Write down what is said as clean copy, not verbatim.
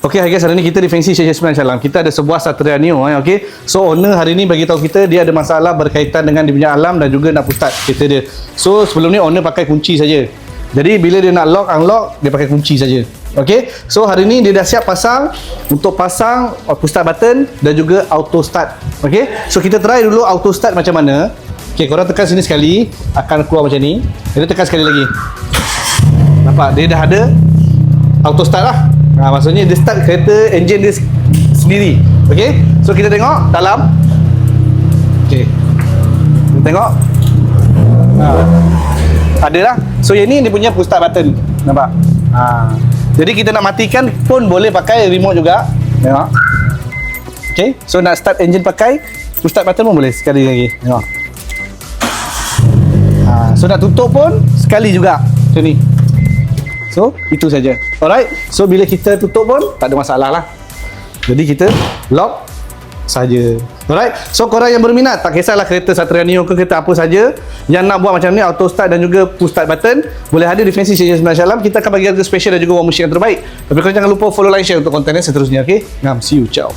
Okay guys, hari ni kita di Fancy Share 9 Salam. Kita ada sebuah Satria Neo okay. So owner hari ni bagi tahu kita dia ada masalah berkaitan dengan dia punya alam dan juga nak pusat kereta dia. So sebelum ni owner pakai kunci saja. Jadi bila dia nak lock unlock dia pakai kunci saja. Okay. So hari ni dia dah siap pasang untuk pasang pusat button dan juga auto start. Okay. So kita try dulu auto start macam mana. Okay, korang tekan sini sekali akan keluar macam ni. Jadi tekan sekali lagi. Nampak dia dah ada auto start lah. Maksudnya dia start kereta engine dia sendiri. Okey. So kita tengok dalam. Okey. Kita tengok. Ada lah. So yang ni dia punya push start button. Nampak? Jadi kita nak matikan pun boleh pakai remote juga. Tengok. Okey. So nak start engine pakai push start button pun boleh sekali lagi. Tengok. So nak tutup pun sekali juga. Macam ni. So, itu saja. Alright. So, bila kita tutup pun tak ada masalah lah. Jadi, kita lock saja. Alright. So, korang yang berminat, tak kisahlah kereta Satria Neo ke kereta apa saja yang nak buat macam ni, auto start dan juga push start button, boleh hadir di Fancy Share 9 Salam. Kita akan bagi harga special dan juga wang machine yang terbaik. Tapi korang jangan lupa follow, like, share untuk konten yang seterusnya. Okay? Ngam, see you. Ciao.